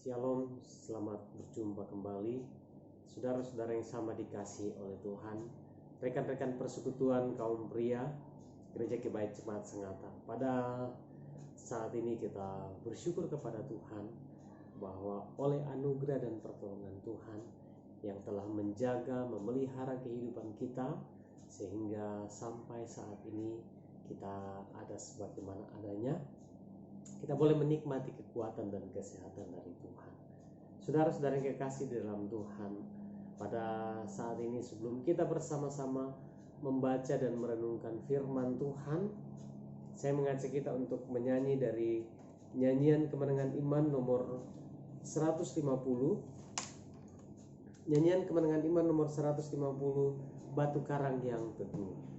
Shalom, selamat berjumpa kembali saudara-saudara yang sama dikasihi oleh Tuhan, rekan-rekan persekutuan kaum pria Gereja Kebait Jemaat Sengata. Pada saat ini kita bersyukur kepada Tuhan bahwa oleh anugerah dan pertolongan Tuhan yang telah menjaga, memelihara kehidupan kita sehingga sampai saat ini kita ada sebagaimana adanya. Kita boleh menikmati kekuatan dan kesehatan dari Tuhan. Saudara-saudara yang kekasih di dalam Tuhan, pada saat ini sebelum kita bersama-sama membaca dan merenungkan firman Tuhan, saya mengajak kita untuk menyanyi dari nyanyian Kemenangan Iman nomor 150. Nyanyian Kemenangan Iman nomor 150, Batu Karang yang Teguh.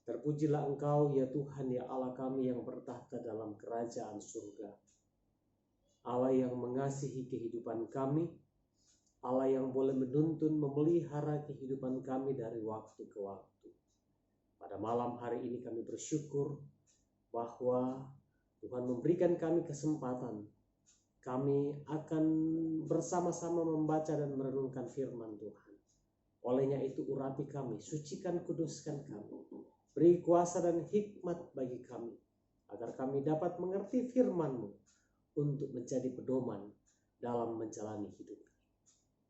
Terpujilah Engkau ya Tuhan ya Allah kami yang bertahta dalam kerajaan surga. Allah yang mengasihi kehidupan kami, Allah yang boleh menuntun memelihara kehidupan kami dari waktu ke waktu. Pada malam hari ini kami bersyukur bahwa Tuhan memberikan kami kesempatan. Kami akan bersama-sama membaca dan merenungkan firman Tuhan. Olehnya itu urapi kami, sucikan, kuduskan kami. Beri kuasa dan hikmat bagi kami, agar kami dapat mengerti firman-Mu untuk menjadi pedoman dalam menjalani hidup.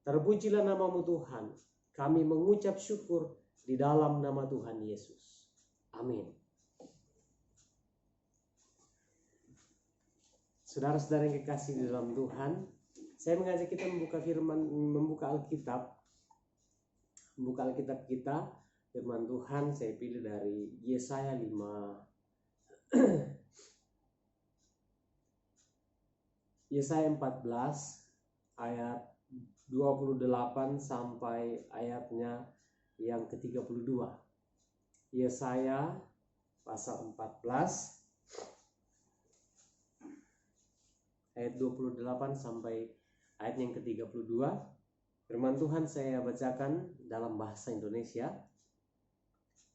Terpujilah nama-Mu Tuhan, kami mengucap syukur di dalam nama Tuhan Yesus. Amin. Saudara-saudara yang kekasih di dalam Tuhan, saya mengajak kita membuka Alkitab kita. Firman Tuhan saya pilih dari Yesaya 5 Yesaya 14 ayat 28 sampai ayatnya yang ke-32. Yesaya pasal 14 ayat 28 sampai ayat yang ke-32. Firman Tuhan saya bacakan dalam bahasa Indonesia.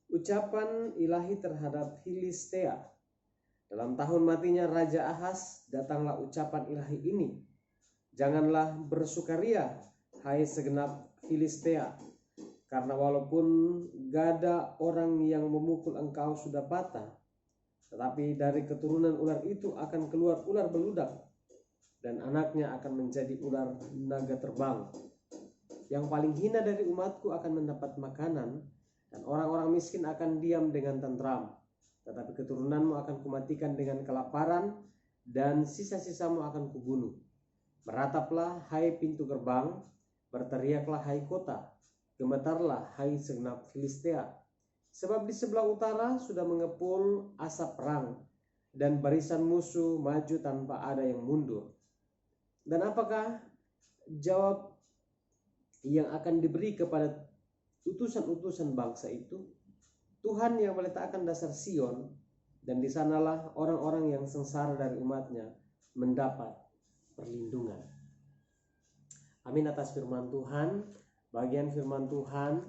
Ucapan ilahi terhadap Filistea. Dalam tahun matinya Raja Ahaz, datanglah ucapan ilahi ini. Janganlah bersukaria, hai segenap Filistea, karena walaupun gada orang yang memukul engkau sudah patah, tetapi dari keturunan ular itu akan keluar ular beludak, dan anaknya akan menjadi ular naga terbang. Yang paling hina dari umatku akan mendapat makanan, dan orang-orang miskin akan diam dengan tentram. Tetapi keturunanmu akan kumatikan dengan kelaparan, dan sisa-sisamu akan kubunuh. Merataplah hai pintu gerbang, berteriaklah hai kota, gemetarlah hai segenap Filistea. Sebab di sebelah utara sudah mengepul asap perang, dan barisan musuh maju tanpa ada yang mundur. Dan apakah jawab yang akan diberi kepada utusan-utusan bangsa itu? Tuhan yang meletakkan dasar Sion, dan di sanalah orang-orang yang sengsara dari umatnya mendapat perlindungan. Amin atas firman Tuhan. Bagian firman Tuhan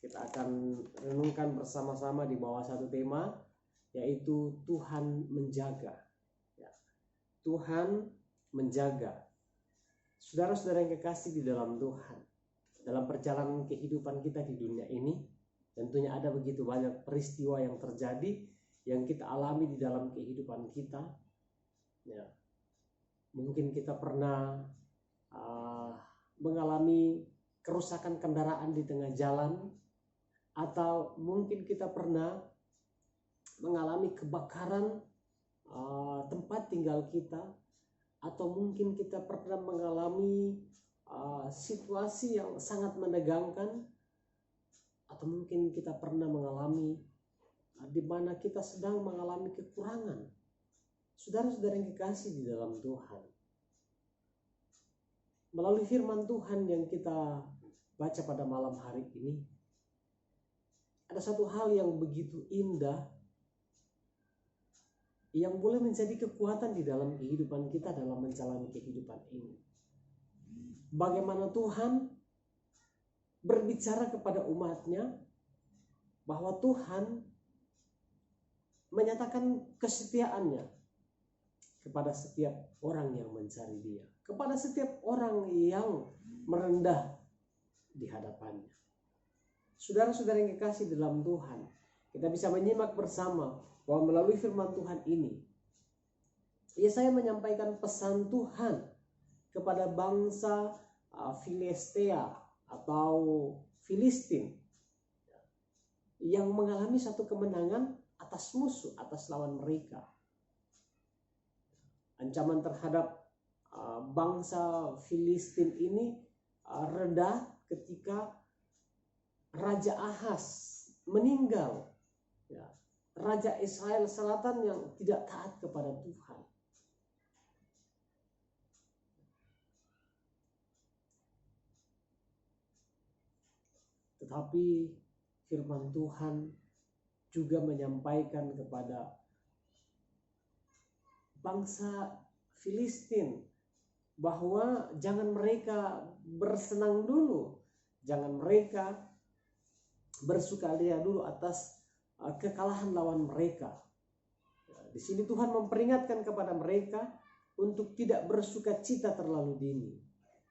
kita akan renungkan bersama-sama di bawah satu tema, yaitu Tuhan menjaga. Ya, Tuhan menjaga. Saudara-saudara yang kekasih di dalam Tuhan, dalam perjalanan kehidupan kita di dunia ini, tentunya ada begitu banyak peristiwa yang terjadi, yang kita alami di dalam kehidupan kita. Ya, mungkin kita pernah mengalami kerusakan kendaraan di tengah jalan, atau mungkin kita pernah mengalami kebakaran tempat tinggal kita, atau mungkin kita pernah mengalami situasi yang sangat menegangkan, atau mungkin kita pernah mengalami di mana kita sedang mengalami kekurangan. Saudara-saudara yang kekasih di dalam Tuhan, melalui firman Tuhan yang kita baca pada malam hari ini, ada satu hal yang begitu indah yang boleh menjadi kekuatan di dalam kehidupan kita dalam menjalani kehidupan ini. Bagaimana Tuhan berbicara kepada umatnya bahwa Tuhan menyatakan kesetiaannya kepada setiap orang yang mencari Dia, kepada setiap orang yang merendah di hadapannya. Saudara-saudara yang kekasih dalam Tuhan, kita bisa menyimak bersama bahwa melalui firman Tuhan ini, Yesaya menyampaikan pesan Tuhan kepada bangsa Filistea atau Filistin yang mengalami satu kemenangan atas musuh, atas lawan mereka. Ancaman terhadap bangsa Filistin ini reda ketika Raja Ahaz meninggal, ya, Raja Israel Selatan yang tidak taat kepada Tuhan. Tetapi firman Tuhan juga menyampaikan kepada bangsa Filistin bahwa jangan mereka bersenang dulu, jangan mereka bersukaria dulu atas kekalahan lawan mereka. Di sini Tuhan memperingatkan kepada mereka untuk tidak bersukacita terlalu dini.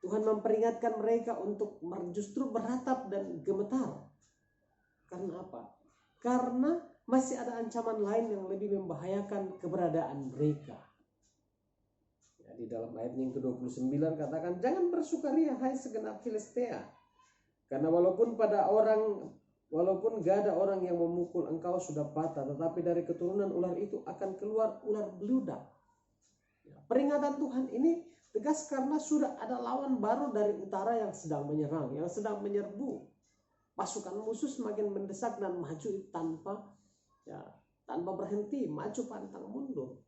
Tuhan memperingatkan mereka untuk justru beratap dan gemetar. Karena apa? Karena masih ada ancaman lain yang lebih membahayakan keberadaan mereka. Ya, di dalam ayat yang ke-29 katakan, jangan bersukaria hai segenap Filistea, karena walaupun gak ada orang yang memukul engkau sudah patah, tetapi dari keturunan ular itu akan keluar ular beludak. Ya, peringatan Tuhan ini tegas karena sudah ada lawan baru dari utara yang sedang menyerang, yang sedang menyerbu. Pasukan musuh semakin mendesak dan maju tanpa berhenti, maju pantang mundur.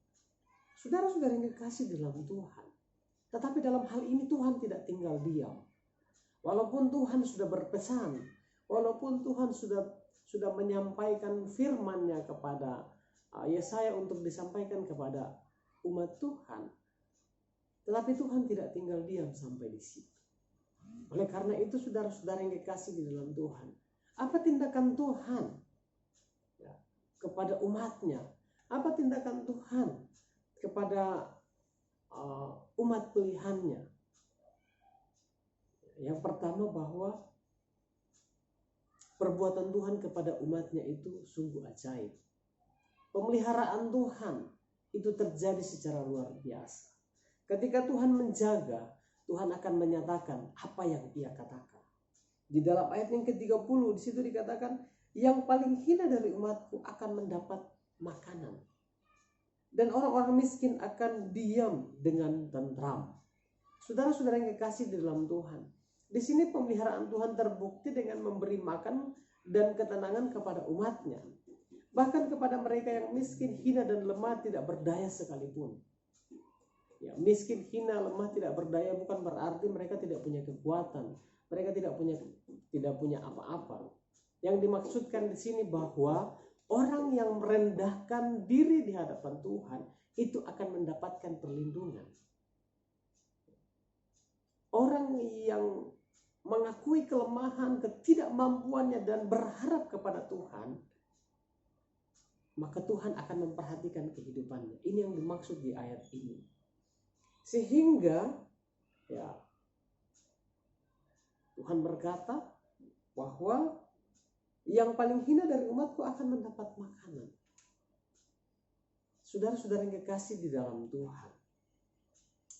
Saudara-saudara yang dikasih dalam Tuhan, tetapi dalam hal ini Tuhan tidak tinggal diam. Walaupun Tuhan sudah berpesan, walaupun Tuhan sudah menyampaikan firman-Nya kepada Yesaya untuk disampaikan kepada umat Tuhan, tetapi Tuhan tidak tinggal diam sampai di situ. Oleh karena itu, saudara-saudara yang dikasih di dalam Tuhan, apa tindakan Tuhan kepada umatnya? Apa tindakan Tuhan kepada umat pilihannya? Yang pertama, bahwa perbuatan Tuhan kepada umatnya itu sungguh ajaib. Pemeliharaan Tuhan itu terjadi secara luar biasa. Ketika Tuhan menjaga, Tuhan akan menyatakan apa yang Ia katakan. Di dalam ayat yang ke-30 di situ dikatakan, yang paling hina dari umatku akan mendapat makanan, dan orang-orang miskin akan diam dengan tentram. Saudara-saudara yang kekasih di dalam Tuhan, di sini pemeliharaan Tuhan terbukti dengan memberi makan dan ketenangan kepada umatnya, bahkan kepada mereka yang miskin, hina dan lemah, tidak berdaya sekalipun. Ya, miskin, hina, lemah, tidak berdaya bukan berarti mereka tidak punya kekuatan, mereka tidak punya apa-apa. Yang dimaksudkan di sini bahwa orang yang merendahkan diri di hadapan Tuhan itu akan mendapatkan perlindungan. Orang yang mengakui kelemahan, ketidakmampuannya dan berharap kepada Tuhan, maka Tuhan akan memperhatikan kehidupannya. Ini yang dimaksud di ayat ini. Sehingga ya Tuhan berkata bahwa yang paling hina dari umatku akan mendapat makanan. Saudara-saudara yang kekasih di dalam Tuhan,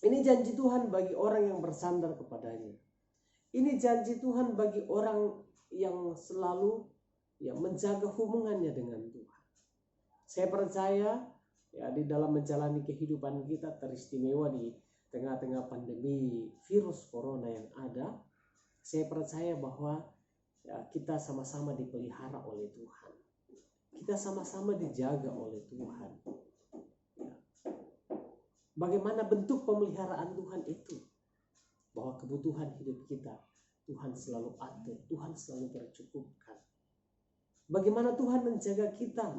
ini janji Tuhan bagi orang yang bersandar kepadanya. Ini janji Tuhan bagi orang yang selalu menjaga hubungannya dengan Tuhan. Saya percaya di dalam menjalani kehidupan kita, teristimewa di tengah-tengah pandemi virus corona yang ada, saya percaya bahwa kita sama-sama dipelihara oleh Tuhan. Kita sama-sama dijaga oleh Tuhan. Bagaimana bentuk pemeliharaan Tuhan itu? Bahwa kebutuhan hidup kita Tuhan selalu atur, Tuhan selalu tercukupkan. Bagaimana Tuhan menjaga kita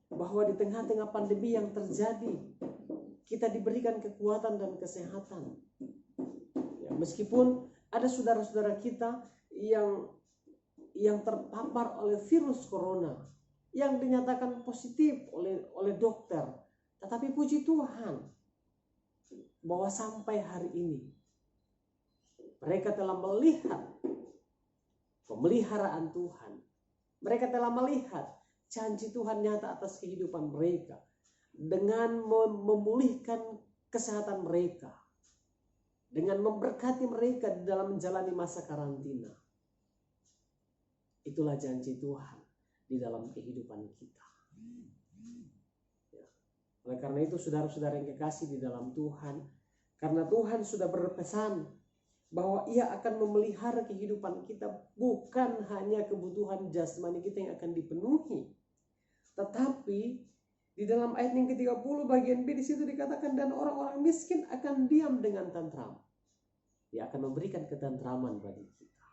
bahwa di tengah-tengah pandemi yang terjadi kita diberikan kekuatan dan kesehatan. Meskipun ada saudara-saudara kita yang terpapar oleh virus corona, yang dinyatakan positif oleh dokter, tetapi puji Tuhan bahwa sampai hari ini mereka telah melihat pemeliharaan Tuhan. Mereka telah melihat janji Tuhan nyata atas kehidupan mereka dengan memulihkan kesehatan mereka, dengan memberkati mereka di dalam menjalani masa karantina. Itulah janji Tuhan di dalam kehidupan kita. Oleh karena itu saudara-saudara yang kekasih di dalam Tuhan, karena Tuhan sudah berpesan bahwa Ia akan memelihara kehidupan kita, bukan hanya kebutuhan jasmani kita yang akan dipenuhi, tetapi di dalam ayat yang ke-30 bagian B di situ dikatakan, dan orang-orang miskin akan diam dengan tentram. Dia akan memberikan ketentraman bagi kita.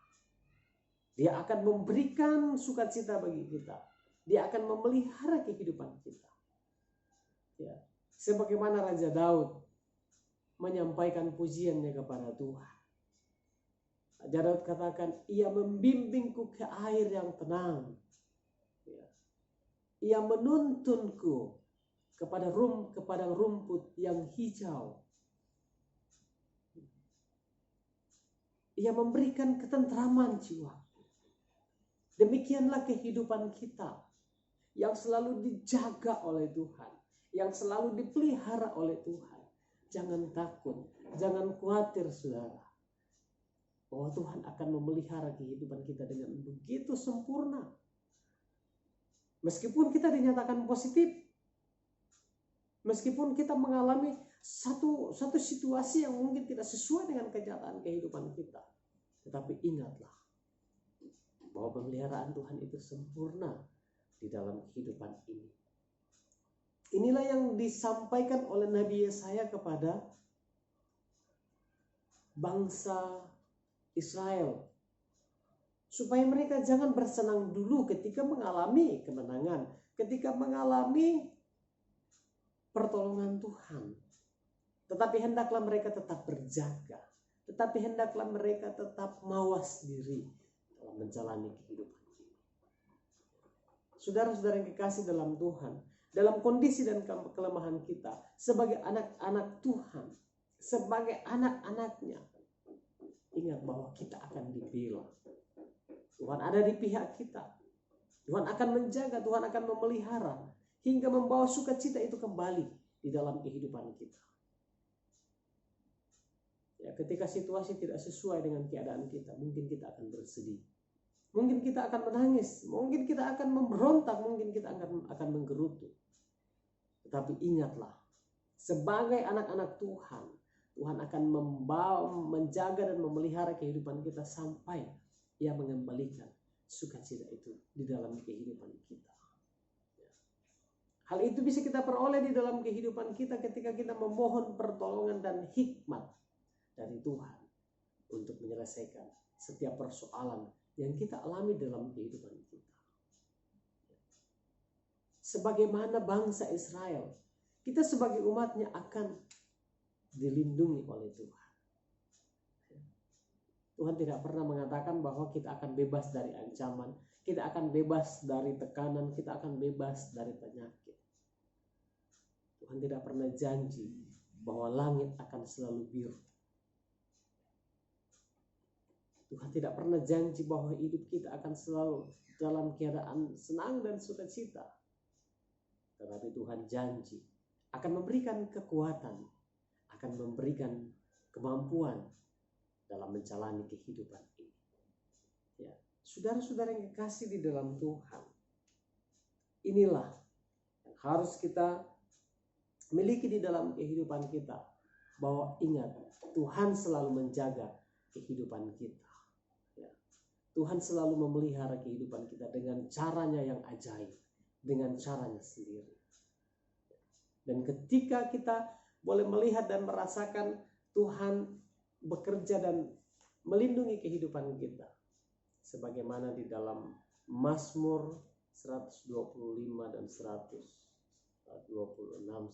Dia akan memberikan sukacita bagi kita. Dia akan memelihara kehidupan kita. Ya, sebagaimana Raja Daud menyampaikan pujiannya kepada Tuhan. Raja Daud katakan, Ia membimbingku ke air yang tenang. Ya. Ia menuntunku kepada rumput yang hijau. Ia memberikan ketentraman jiwa. Demikianlah kehidupan kita yang selalu dijaga oleh Tuhan, yang selalu dipelihara oleh Tuhan. Jangan takut, jangan khawatir saudara, bahwa Tuhan akan memelihara kehidupan kita dengan begitu sempurna. Meskipun kita dinyatakan positif, meskipun kita mengalami satu situasi yang mungkin tidak sesuai dengan kenyataan kehidupan kita, tetapi ingatlah bahwa pemeliharaan Tuhan itu sempurna di dalam kehidupan ini. Inilah yang disampaikan oleh Nabi Yesaya kepada bangsa Israel, supaya mereka jangan bersenang dulu ketika mengalami kemenangan, ketika mengalami pertolongan Tuhan. Tetapi hendaklah mereka tetap berjaga, tetapi hendaklah mereka tetap mawas diri dalam menjalani kehidupan ini. Saudara-saudara yang kekasih dalam Tuhan, dalam kondisi dan kelemahan kita sebagai anak-anak Tuhan, sebagai anak-anaknya, ingat bahwa kita akan dibela. Tuhan ada di pihak kita. Tuhan akan menjaga, Tuhan akan memelihara hingga membawa sukacita itu kembali di dalam kehidupan kita. Ya, ketika situasi tidak sesuai dengan keadaan kita, mungkin kita akan bersedih. Mungkin kita akan menangis, mungkin kita akan memberontak, mungkin kita akan menggerutu. Tetapi ingatlah, sebagai anak-anak Tuhan, Tuhan akan menjaga dan memelihara kehidupan kita sampai Ia mengembalikan sukacita itu di dalam kehidupan kita. Hal itu bisa kita peroleh di dalam kehidupan kita ketika kita memohon pertolongan dan hikmat dari Tuhan untuk menyelesaikan setiap persoalan yang kita alami dalam kehidupan kita. Sebagaimana bangsa Israel, kita sebagai umatnya akan dilindungi oleh Tuhan. Tuhan tidak pernah mengatakan bahwa kita akan bebas dari ancaman, kita akan bebas dari tekanan, kita akan bebas dari penyakit. Tuhan tidak pernah janji bahwa langit akan selalu biru. Tuhan tidak pernah janji bahwa hidup kita akan selalu dalam keadaan senang dan sukacita. Tetapi Tuhan janji akan memberikan kekuatan, akan memberikan kemampuan dalam menjalani kehidupan ini. Ya, saudara-saudara yang kekasih di dalam Tuhan, inilah yang harus kita miliki di dalam kehidupan kita. Bahwa ingat, Tuhan selalu menjaga kehidupan kita. Ya, Tuhan selalu memelihara kehidupan kita dengan caranya yang ajaib, dengan caranya sendiri. Dan ketika kita boleh melihat dan merasakan Tuhan bekerja dan melindungi kehidupan kita, sebagaimana di dalam Mazmur 125 dan 126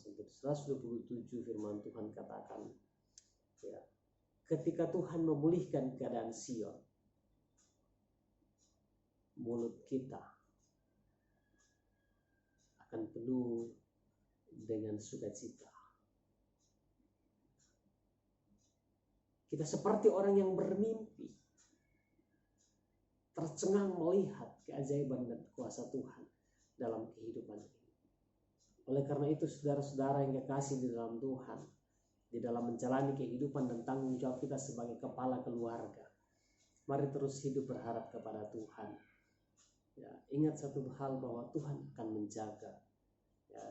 sampai 127 firman Tuhan katakan, ya, ketika Tuhan memulihkan keadaan Sion, mulut kita akan penuh dengan sukacita. Kita seperti orang yang bermimpi, tercengang melihat keajaiban dan kuasa Tuhan dalam kehidupan ini. Oleh karena itu, saudara-saudara yang kekasih di dalam Tuhan, di dalam menjalani kehidupan dan tanggung jawab kita sebagai kepala keluarga, mari terus hidup berharap kepada Tuhan. Ya, ingat satu hal, bahwa Tuhan akan menjaga. Ya,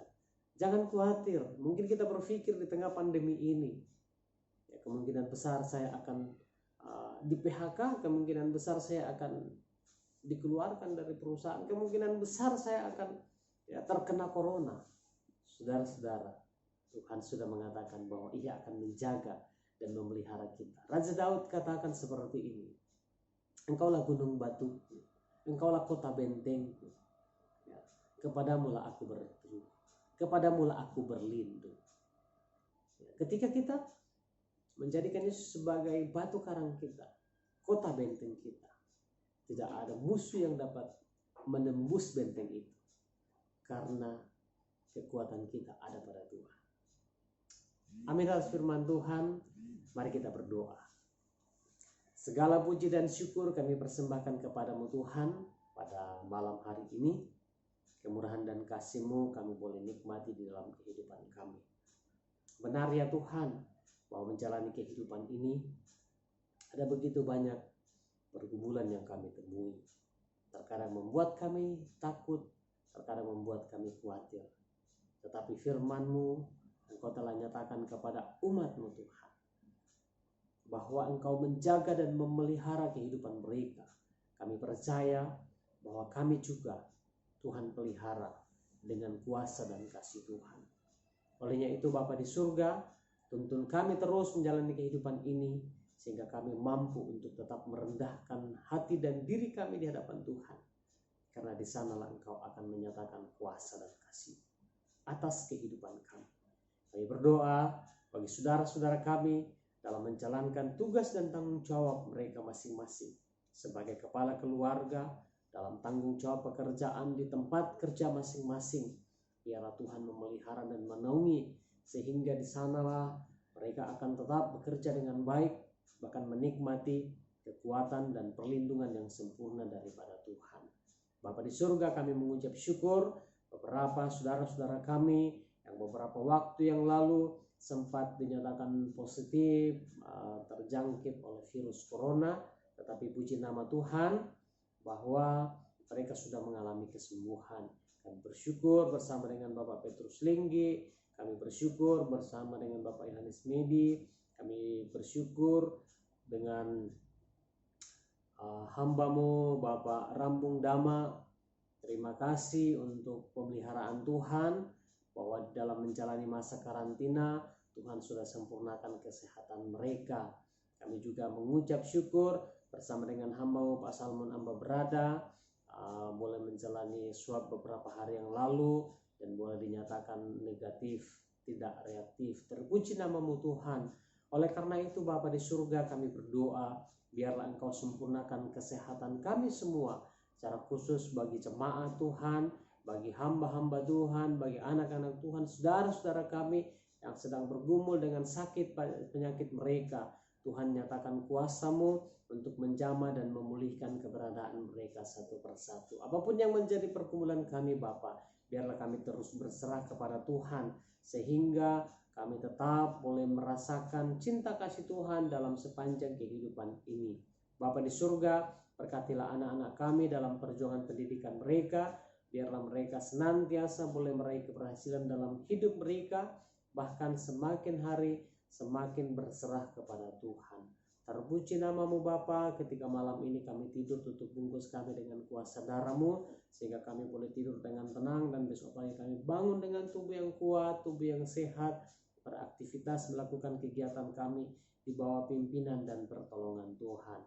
jangan khawatir. Mungkin kita berpikir di tengah pandemi ini, ya, kemungkinan besar saya akan di PHK, kemungkinan besar saya akan dikeluarkan dari perusahaan, kemungkinan besar saya akan terkena corona. Saudara-saudara, Tuhan sudah mengatakan bahwa Ia akan menjaga dan memelihara kita. Raja Daud katakan seperti ini, Engkaulah gunung batuku, Engkaulah kota bentengku, ya, kepadamulah aku berteduh, kepadamulah aku berlindung. Ya, ketika kita menjadikan Yesus sebagai batu karang kita, kota benteng kita, tidak ada musuh yang dapat menembus benteng itu, karena kekuatan kita ada pada Tuhan. Amin atas firman Tuhan. Mari kita berdoa. Segala puji dan syukur kami persembahkan kepadamu Tuhan pada malam hari ini. Kemurahan dan kasih-Mu kami boleh nikmati di dalam kehidupan kami. Benar ya Tuhan, bahwa menjalani kehidupan ini ada begitu banyak pergumulan yang kami temui. Terkadang membuat kami takut, terkadang membuat kami khawatir. Tetapi firman-Mu, Engkau telah nyatakan kepada umat-Mu Tuhan, bahwa Engkau menjaga dan memelihara kehidupan mereka. Kami percaya bahwa kami juga Tuhan pelihara dengan kuasa dan kasih Tuhan. Olehnya itu Bapa di surga, tuntun kami terus menjalani kehidupan ini, sehingga kami mampu untuk tetap merendahkan hati dan diri kami di hadapan Tuhan. Karena di sanalah Engkau akan menyatakan kuasa dan kasih atas kehidupan kami. Kami berdoa bagi saudara-saudara kami dalam menjalankan tugas dan tanggung jawab mereka masing-masing sebagai kepala keluarga, dalam tanggung jawab pekerjaan di tempat kerja masing-masing. Biarlah Tuhan memelihara dan menaungi, sehingga di sanalah mereka akan tetap bekerja dengan baik, bahkan menikmati kekuatan dan perlindungan yang sempurna daripada Tuhan. Bapa di surga, kami mengucap syukur beberapa saudara-saudara kami yang beberapa waktu yang lalu sempat dinyatakan positif terjangkit oleh virus corona, tetapi puji nama Tuhan bahwa mereka sudah mengalami kesembuhan. Kami bersyukur bersama dengan Bapak Petrus Linggi, kami bersyukur bersama dengan Bapak Yohanes Medi, kami bersyukur dengan hamba-Mu Bapak Rambung Dama. Terima kasih untuk pemeliharaan Tuhan, bahwa dalam menjalani masa karantina Tuhan sudah sempurnakan kesehatan mereka. Kami juga mengucap syukur bersama dengan hamba-Mu Pak Salmon Amba Berada, boleh menjalani swab beberapa hari yang lalu dan boleh dinyatakan negatif, tidak reaktif. Terpuji nama-Mu Tuhan. Oleh karena itu Bapa di surga, kami berdoa Biarlah Engkau sempurnakan kesehatan kami semua, secara khusus bagi jemaat Tuhan, bagi hamba-hamba Tuhan, bagi anak-anak Tuhan, saudara-saudara kami yang sedang bergumul dengan sakit penyakit mereka. Tuhan, nyatakan kuasa-Mu untuk menjamah dan memulihkan keberadaan mereka satu persatu. Apapun yang menjadi pergumulan kami Bapa, biarlah kami terus berserah kepada Tuhan, sehingga kami tetap boleh merasakan cinta kasih Tuhan dalam sepanjang kehidupan ini. Bapa di surga, berkatilah anak-anak kami dalam perjuangan pendidikan mereka. Biarlah mereka senantiasa boleh meraih keberhasilan dalam hidup mereka, bahkan semakin hari semakin berserah kepada Tuhan. Terpuji nama-Mu Bapa, ketika malam ini kami tidur tutup bungkus kami dengan kuasa darah-Mu, sehingga kami boleh tidur dengan tenang, dan besok pagi kami bangun dengan tubuh yang kuat, tubuh yang sehat, beraktivitas melakukan kegiatan kami di bawah pimpinan dan pertolongan Tuhan.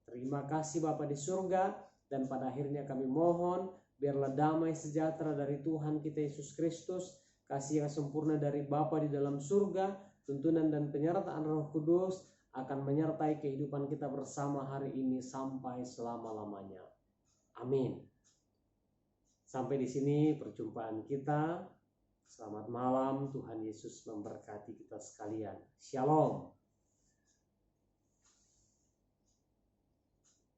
Terima kasih Bapa di surga, dan pada akhirnya kami mohon biarlah damai sejahtera dari Tuhan kita Yesus Kristus, kasih yang sempurna dari Bapa di dalam surga, tuntunan dan penyertaan Roh Kudus akan menyertai kehidupan kita bersama hari ini sampai selama-lamanya. Amin. Sampai di sini perjumpaan kita. Selamat malam, Tuhan Yesus memberkati kita sekalian. Shalom.